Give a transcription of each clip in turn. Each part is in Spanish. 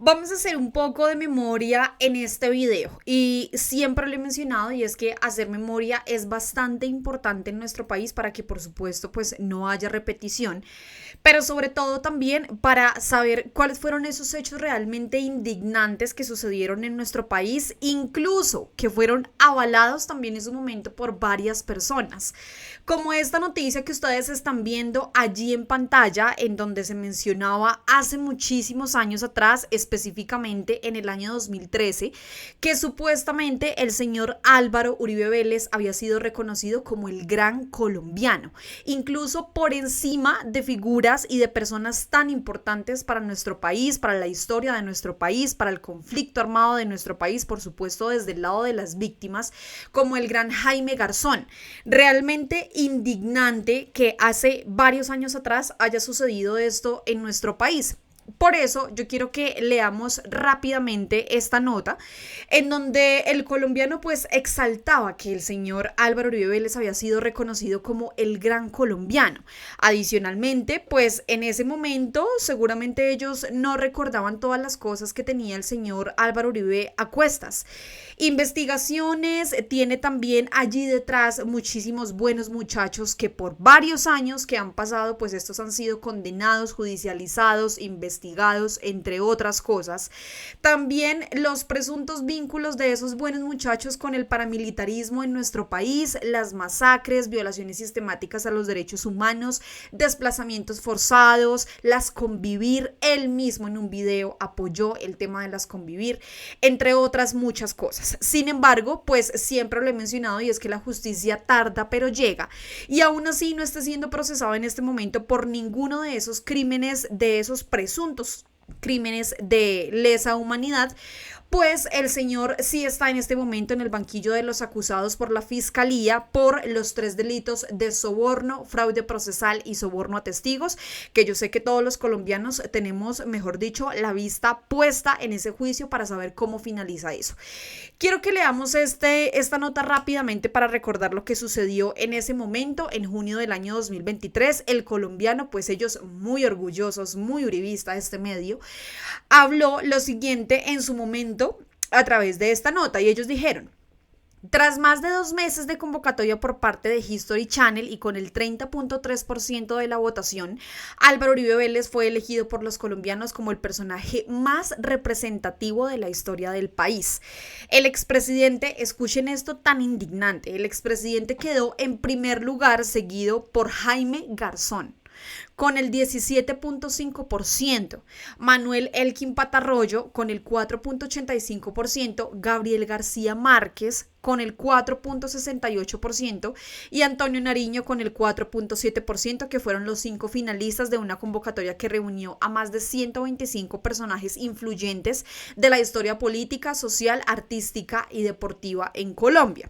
Vamos a hacer un poco de memoria en este video y siempre lo he mencionado y es que hacer memoria es bastante importante en nuestro país para que por supuesto pues no haya repetición, pero sobre todo también para saber cuáles fueron esos hechos realmente indignantes que sucedieron en nuestro país, incluso que fueron avalados también en su momento por varias personas, como esta noticia que ustedes están viendo allí en pantalla, en donde se mencionaba hace muchísimos años atrás, específicamente en el año 2013, que supuestamente el señor Álvaro Uribe Vélez había sido reconocido como el gran colombiano, incluso por encima de figuras y de personas tan importantes para nuestro país, para la historia de nuestro país, para el conflicto armado de nuestro país, por supuesto desde el lado de las víctimas, como el gran Jaime Garzón. Realmente indignante que hace varios años atrás haya sucedido esto en nuestro país. Por eso yo quiero que leamos rápidamente esta nota en donde el colombiano pues exaltaba que el señor Álvaro Uribe Vélez había sido reconocido como el gran colombiano. Adicionalmente, pues en ese momento seguramente ellos no recordaban todas las cosas que tenía el señor Álvaro Uribe a cuestas. Investigaciones, tiene también allí detrás muchísimos buenos muchachos que por varios años que han pasado, pues estos han sido condenados, judicializados, investigados, entre otras cosas. También los presuntos vínculos de esos buenos muchachos con el paramilitarismo en nuestro país, las masacres, violaciones sistemáticas a los derechos humanos, desplazamientos forzados, las convivir. Él mismo en un video apoyó el tema de las convivir, entre otras muchas cosas. Sin embargo, pues siempre lo he mencionado y es que la justicia tarda pero llega, y aún así no está siendo procesado en este momento por ninguno de esos crímenes, de esos presuntos crímenes de lesa humanidad, pues el señor sí está en este momento en el banquillo de los acusados por la fiscalía por los 3 delitos de soborno, fraude procesal y soborno a testigos, que yo sé que todos los colombianos tenemos, mejor dicho, la vista puesta en ese juicio para saber cómo finaliza eso. Quiero que leamos esta nota rápidamente para recordar lo que sucedió en ese momento, en junio del año 2023. El colombiano, pues ellos muy orgullosos, muy uribista de este medio, habló lo siguiente en su momento a través de esta nota y ellos dijeron: tras más de 2 meses de convocatoria por parte de History Channel y con el 30.3% de la votación, Álvaro Uribe Vélez fue elegido por los colombianos como el personaje más representativo de la historia del país. El expresidente, escuchen esto tan indignante, el expresidente quedó en primer lugar seguido por Jaime Garzón con el 17.5%, Manuel Elkin Patarroyo con el 4.85%, Gabriel García Márquez con el 4.68% y Antonio Nariño con el 4.7%, que fueron los 5 finalistas de una convocatoria que reunió a más de 125 personajes influyentes de la historia política, social, artística y deportiva en Colombia.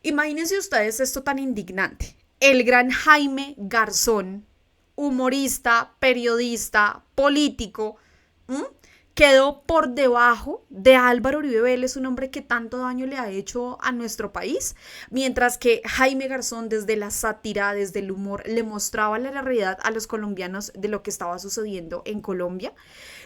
Imagínense ustedes esto tan indignante. El gran Jaime Garzón, humorista, periodista, político, quedó por debajo de Álvaro Uribe Vélez, un hombre que tanto daño le ha hecho a nuestro país, mientras que Jaime Garzón desde la sátira, desde el humor, le mostraba la realidad a los colombianos de lo que estaba sucediendo en Colombia.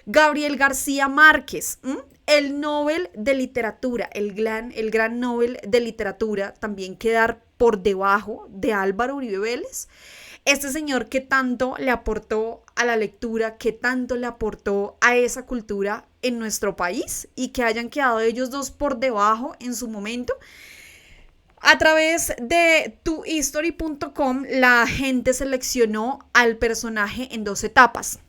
Gabriel García Márquez, el Nobel de Literatura, el gran Nobel de Literatura, también quedar por debajo de Álvaro Uribe Vélez. Este señor que tanto le aportó a la lectura, que tanto le aportó a esa cultura en nuestro país, y que hayan quedado ellos dos por debajo en su momento. A través de tuhistory.com, la gente seleccionó al personaje en 2 etapas.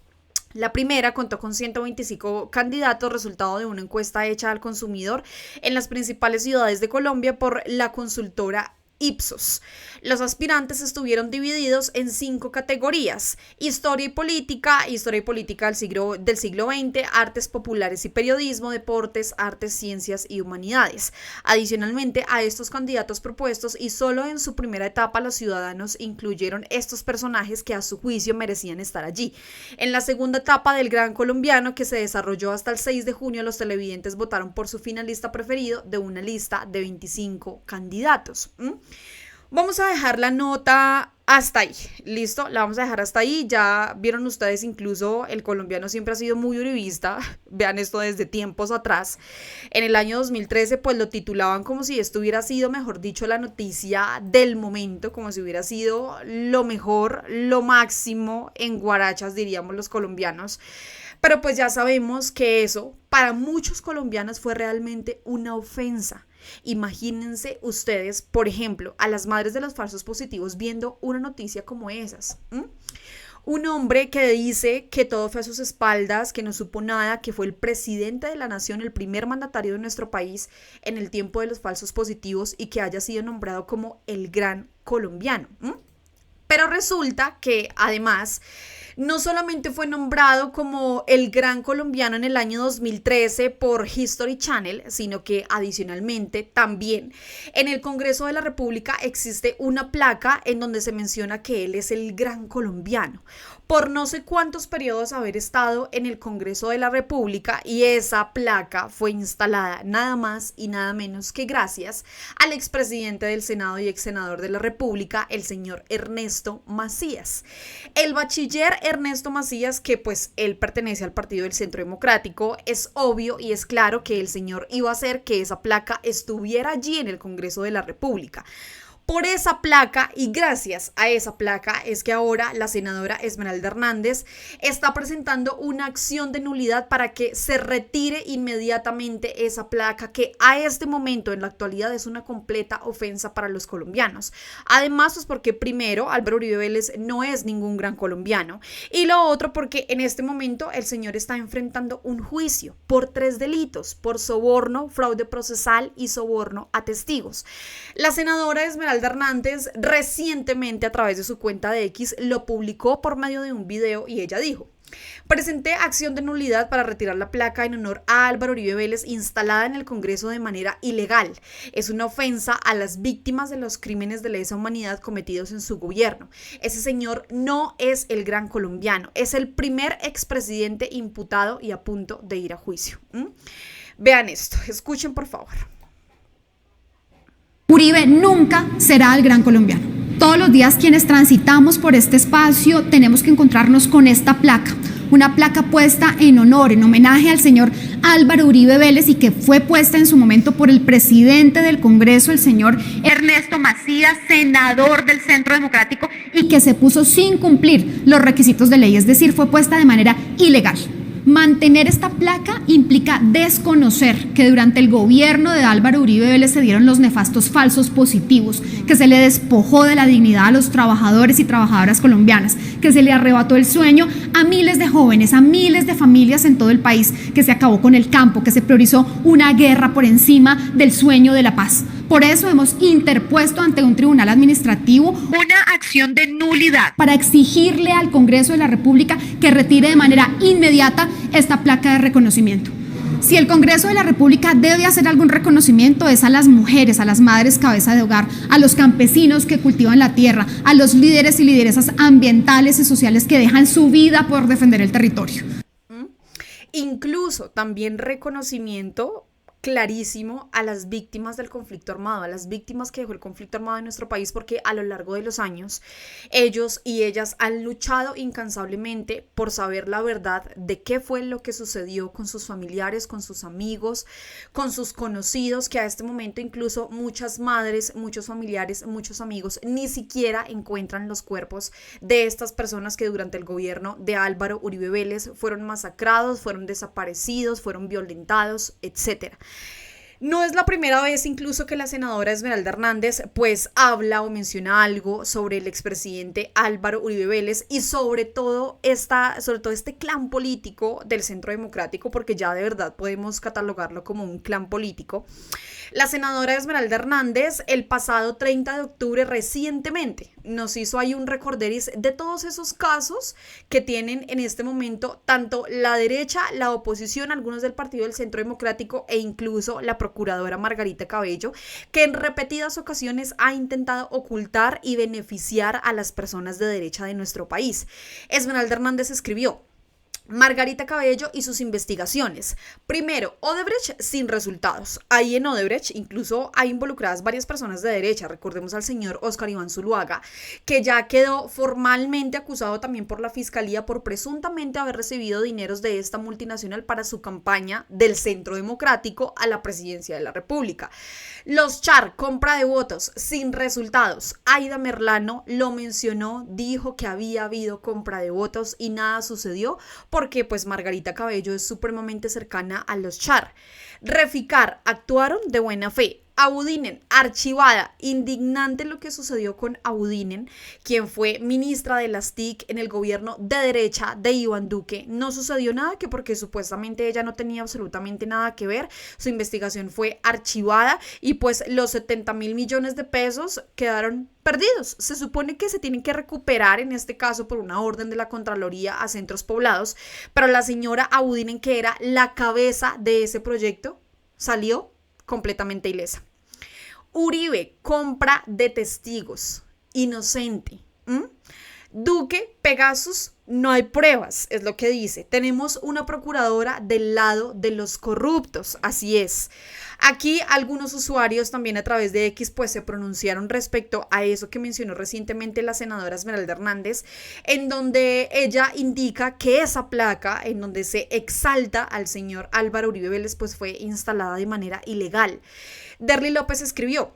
La primera contó con 125 candidatos, resultado de una encuesta hecha al consumidor en las principales ciudades de Colombia por la consultora Ipsos. Los aspirantes estuvieron divididos en 5 categorías: historia y política del siglo XX, artes populares y periodismo, deportes, artes, ciencias y humanidades. Adicionalmente a estos candidatos propuestos, y solo en su primera etapa, los ciudadanos incluyeron estos personajes que a su juicio merecían estar allí. En la segunda etapa del Gran Colombiano, que se desarrolló hasta el 6 de junio, los televidentes votaron por su finalista preferido de una lista de 25 candidatos. Vamos a dejar la nota hasta ahí, listo, la vamos a dejar hasta ahí. Ya vieron ustedes, incluso el colombiano siempre ha sido muy uribista, vean esto desde tiempos atrás. En el año 2013 pues lo titulaban como si esto hubiera sido, mejor dicho, la noticia del momento, como si hubiera sido lo mejor, lo máximo en guarachas, diríamos los colombianos. Pero pues ya sabemos que eso para muchos colombianos fue realmente una ofensa. Imagínense ustedes, por ejemplo, a las madres de los falsos positivos viendo una noticia como esas. Un hombre que dice que todo fue a sus espaldas, que no supo nada, que fue el presidente de la nación, el primer mandatario de nuestro país en el tiempo de los falsos positivos y que haya sido nombrado como el gran colombiano. Pero resulta que además no solamente fue nombrado como el gran colombiano en el año 2013 por History Channel, sino que adicionalmente también en el Congreso de la República existe una placa en donde se menciona que él es el gran colombiano, por no sé cuántos periodos haber estado en el Congreso de la República, y esa placa fue instalada nada más y nada menos que gracias al expresidente del Senado y ex senador de la República, el señor Ernesto Macías. El bachiller Ernesto Macías, que pues él pertenece al Partido del Centro Democrático, es obvio y es claro que el señor iba a hacer que esa placa estuviera allí en el Congreso de la República. Por esa placa y gracias a esa placa es que ahora la senadora Esmeralda Hernández está presentando una acción de nulidad para que se retire inmediatamente esa placa que a este momento en la actualidad es una completa ofensa para los colombianos. Además, pues porque primero Álvaro Uribe Vélez no es ningún gran colombiano y lo otro porque en este momento el señor está enfrentando un juicio por 3 delitos, por soborno, fraude procesal y soborno a testigos. La senadora Esmeralda Hernández recientemente a través de su cuenta de X lo publicó por medio de un video y ella dijo: presenté acción de nulidad para retirar la placa en honor a Álvaro Uribe Vélez instalada en el Congreso de manera ilegal. Es una ofensa a las víctimas de los crímenes de lesa humanidad cometidos en su gobierno. Ese señor no es el gran colombiano, es el primer expresidente imputado y a punto de ir a juicio. Vean esto, escuchen por favor. Uribe nunca será el gran colombiano. Todos los días quienes transitamos por este espacio tenemos que encontrarnos con esta placa, una placa puesta en honor, en homenaje al señor Álvaro Uribe Vélez y que fue puesta en su momento por el presidente del Congreso, el señor Ernesto Macías, senador del Centro Democrático, y que se puso sin cumplir los requisitos de ley, es decir, fue puesta de manera ilegal. Mantener esta placa implica desconocer que durante el gobierno de Álvaro Uribe Vélez se dieron los nefastos falsos positivos, que se le despojó de la dignidad a los trabajadores y trabajadoras colombianas, que se le arrebató el sueño a miles de jóvenes, a miles de familias en todo el país, que se acabó con el campo, que se priorizó una guerra por encima del sueño de la paz. Por eso hemos interpuesto ante un tribunal administrativo una acción de nulidad para exigirle al Congreso de la República que retire de manera inmediata esta placa de reconocimiento. Si el Congreso de la República debe hacer algún reconocimiento es a las mujeres, a las madres cabeza de hogar, a los campesinos que cultivan la tierra, a los líderes y lideresas ambientales y sociales que dejan su vida por defender el territorio. Incluso también reconocimiento clarísimo a las víctimas del conflicto armado, a las víctimas que dejó el conflicto armado en nuestro país, porque a lo largo de los años ellos y ellas han luchado incansablemente por saber la verdad de qué fue lo que sucedió con sus familiares, con sus amigos, con sus conocidos, que a este momento incluso muchas madres, muchos familiares, muchos amigos ni siquiera encuentran los cuerpos de estas personas que durante el gobierno de Álvaro Uribe Vélez fueron masacrados, fueron desaparecidos, fueron violentados, etcétera. No es la primera vez incluso que la senadora Esmeralda Hernández pues habla o menciona algo sobre el expresidente Álvaro Uribe Vélez y sobre todo este clan político del Centro Democrático, porque ya de verdad podemos catalogarlo como un clan político. La senadora Esmeralda Hernández el pasado 30 de octubre recientemente nos hizo ahí un recorderis de todos esos casos que tienen en este momento tanto la derecha, la oposición, algunos del Partido del Centro Democrático e incluso la procuradora Margarita Cabello, que en repetidas ocasiones ha intentado ocultar y beneficiar a las personas de derecha de nuestro país. Esmeralda Hernández escribió: Margarita Cabello y sus investigaciones. Primero, Odebrecht sin resultados. Ahí en Odebrecht incluso hay involucradas varias personas de derecha. Recordemos al señor Óscar Iván Zuluaga, que ya quedó formalmente acusado también por la fiscalía por presuntamente haber recibido dineros de esta multinacional para su campaña del Centro Democrático a la presidencia de la República. Los Char, compra de votos sin resultados. Aida Merlano lo mencionó, dijo que había habido compra de votos y nada sucedió porque pues Margarita Cabello es supremamente cercana a los Char. Reficar, actuaron de buena fe. Abudinen, archivada, indignante lo que sucedió con Abudinen, quien fue ministra de las TIC en el gobierno de derecha de Iván Duque. No sucedió nada, que porque supuestamente ella no tenía absolutamente nada que ver, su investigación fue archivada y pues los 70.000 millones de pesos quedaron perdidos. Se supone que se tienen que recuperar en este caso por una orden de la Contraloría a centros poblados, pero la señora Abudinen, que era la cabeza de ese proyecto, salió completamente ilesa. Uribe, compra de testigos, inocente. Duque, Pegasus, no hay pruebas, es lo que dice. Tenemos una procuradora del lado de los corruptos, así es. Aquí algunos usuarios también a través de X pues se pronunciaron respecto a eso que mencionó recientemente la senadora Esmeralda Hernández, en donde ella indica que esa placa en donde se exalta al señor Álvaro Uribe Vélez pues fue instalada de manera ilegal. Derly López escribió: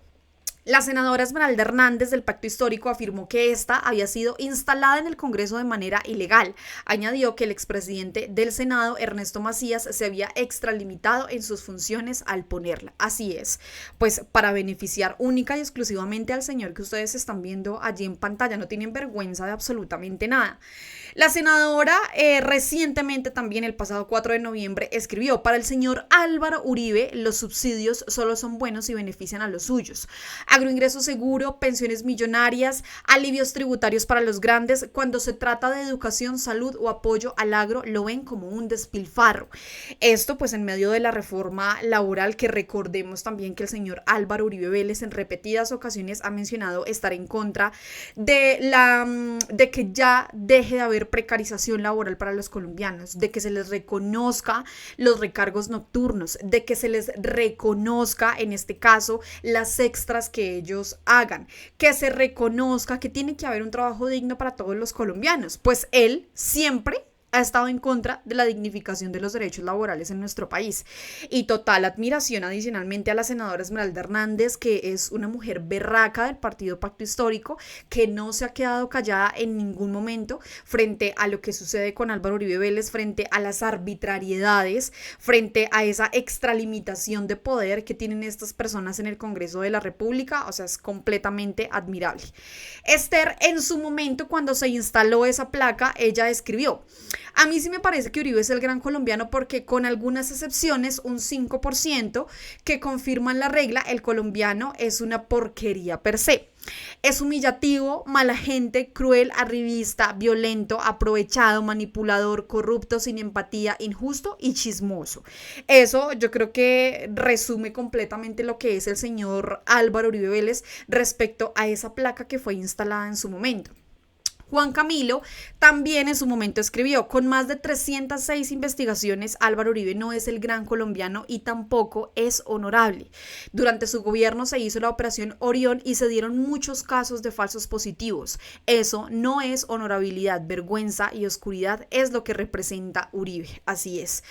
la senadora Esmeralda Hernández del Pacto Histórico afirmó que esta había sido instalada en el Congreso de manera ilegal. Añadió que el expresidente del Senado, Ernesto Macías, se había extralimitado en sus funciones al ponerla. Así es, pues para beneficiar única y exclusivamente al señor que ustedes están viendo allí en pantalla. No tienen vergüenza de absolutamente nada. La senadora recientemente también el pasado 4 de noviembre escribió: para el señor Álvaro Uribe los subsidios solo son buenos y benefician a los suyos. Agroingreso seguro, pensiones millonarias, alivios tributarios para los grandes. Cuando se trata de educación, salud o apoyo al agro, lo ven como un despilfarro. Esto pues en medio de la reforma laboral, que recordemos también que el señor Álvaro Uribe Vélez en repetidas ocasiones ha mencionado estar en contra de que ya deje de haber precarización laboral para los colombianos, de que se les reconozca los recargos nocturnos, de que se les reconozca en este caso las extras que ellos hagan, que se reconozca que tiene que haber un trabajo digno para todos los colombianos. Pues él siempre ha estado en contra de la dignificación de los derechos laborales en nuestro país. Y total admiración adicionalmente a la senadora Esmeralda Hernández, que es una mujer berraca del Partido Pacto Histórico, que no se ha quedado callada en ningún momento frente a lo que sucede con Álvaro Uribe Vélez, frente a las arbitrariedades, frente a esa extralimitación de poder que tienen estas personas en el Congreso de la República. O sea, es completamente admirable. Esther, en su momento, cuando se instaló esa placa, ella escribió: a mí sí me parece que Uribe es el gran colombiano porque, con algunas excepciones, un 5% que confirman la regla, el colombiano es una porquería per se. Es humillativo, mala gente, cruel, arribista, violento, aprovechado, manipulador, corrupto, sin empatía, injusto y chismoso. Eso yo creo que resume completamente lo que es el señor Álvaro Uribe Vélez respecto a esa placa que fue instalada en su momento. Juan Camilo también en su momento escribió: con más de 306 investigaciones, Álvaro Uribe no es el gran colombiano y tampoco es honorable. Durante su gobierno se hizo la operación Orión y se dieron muchos casos de falsos positivos. Eso no es honorabilidad, vergüenza y oscuridad es lo que representa Uribe. Así es.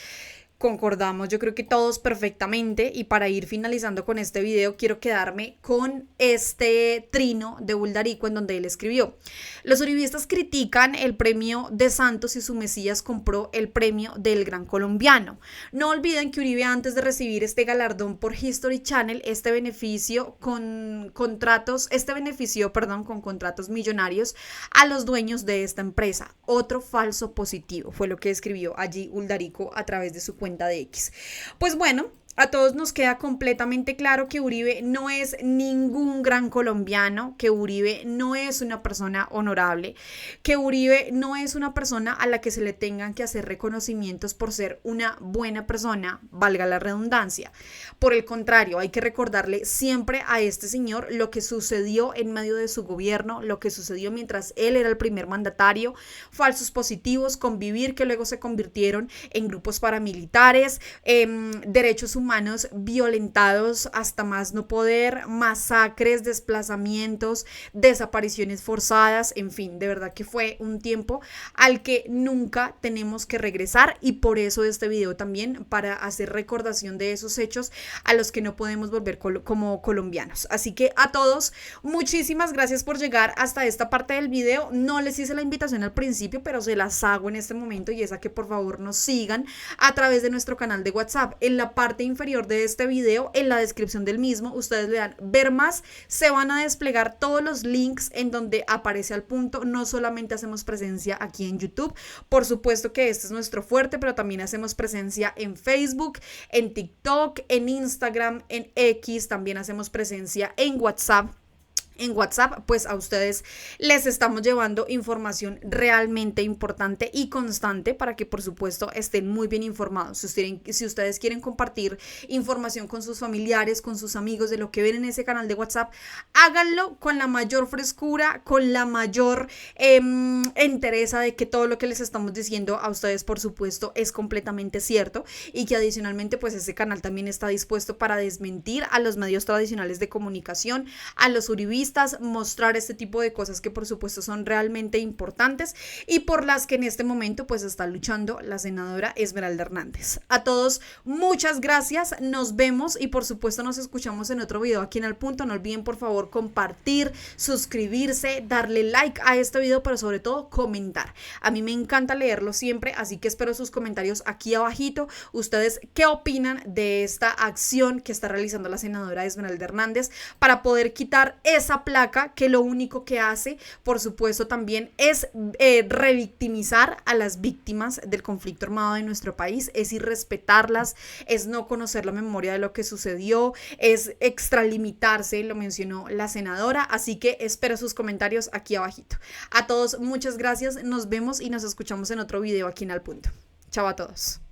Concordamos, yo creo que todos perfectamente. Y para ir finalizando con este video, quiero quedarme con este trino de Uldarico en donde él escribió: los uribistas critican el premio de Santos y su Mesías compró el premio del gran colombiano. No olviden que Uribe, antes de recibir este galardón por History Channel, benefició con contratos millonarios a los dueños de esta empresa. Otro falso positivo, fue lo que escribió allí Uldarico a través de su cuenta de X. Pues bueno, a todos nos queda completamente claro que Uribe no es ningún gran colombiano, que Uribe no es una persona honorable, que Uribe no es una persona a la que se le tengan que hacer reconocimientos por ser una buena persona, valga la redundancia. Por el contrario, hay que recordarle siempre a este señor lo que sucedió en medio de su gobierno, lo que sucedió mientras él era el primer mandatario, falsos positivos, convivir que luego se convirtieron en grupos paramilitares, derechos humanos violentados hasta más no poder, masacres, desplazamientos, desapariciones forzadas, en fin, de verdad que fue un tiempo al que nunca tenemos que regresar, y por eso este video también, para hacer recordación de esos hechos a los que no podemos volver como colombianos. Así que a todos, muchísimas gracias por llegar hasta esta parte del video. No les hice la invitación al principio, pero se las hago en este momento, y es a que por favor nos sigan a través de nuestro canal de WhatsApp. En la parte inferior de este video, en la descripción del mismo, ustedes le dan ver más, se van a desplegar todos los links en donde aparece al punto. No solamente hacemos presencia aquí en YouTube, por supuesto que este es nuestro fuerte, pero también hacemos presencia en Facebook, en TikTok, en Instagram, en X, también hacemos presencia en WhatsApp. En WhatsApp, pues a ustedes les estamos llevando información realmente importante y constante para que por supuesto estén muy bien informados. Si ustedes quieren compartir información con sus familiares, con sus amigos de lo que ven en ese canal de WhatsApp, háganlo con la mayor frescura, con la mayor entereza de que todo lo que les estamos diciendo a ustedes por supuesto es completamente cierto, y que adicionalmente pues ese canal también está dispuesto para desmentir a los medios tradicionales de comunicación, a los uribistas, mostrar este tipo de cosas que por supuesto son realmente importantes y por las que en este momento pues está luchando la senadora Esmeralda Hernández. A todos, muchas gracias, nos vemos y por supuesto nos escuchamos en otro video aquí en Al Punto. No olviden por favor compartir, suscribirse, darle like a este video, pero sobre todo comentar. A mí me encanta leerlo siempre, así que espero sus comentarios aquí abajito. Ustedes, ¿qué opinan de esta acción que está realizando la senadora Esmeralda Hernández para poder quitar esa placa que lo único que hace, por supuesto, también es revictimizar a las víctimas del conflicto armado de nuestro país, es irrespetarlas, es no conocer la memoria de lo que sucedió, es extralimitarse, lo mencionó la senadora, así que espero sus comentarios aquí abajito. A todos, muchas gracias, nos vemos y nos escuchamos en otro video aquí en Al Punto. Chao a todos.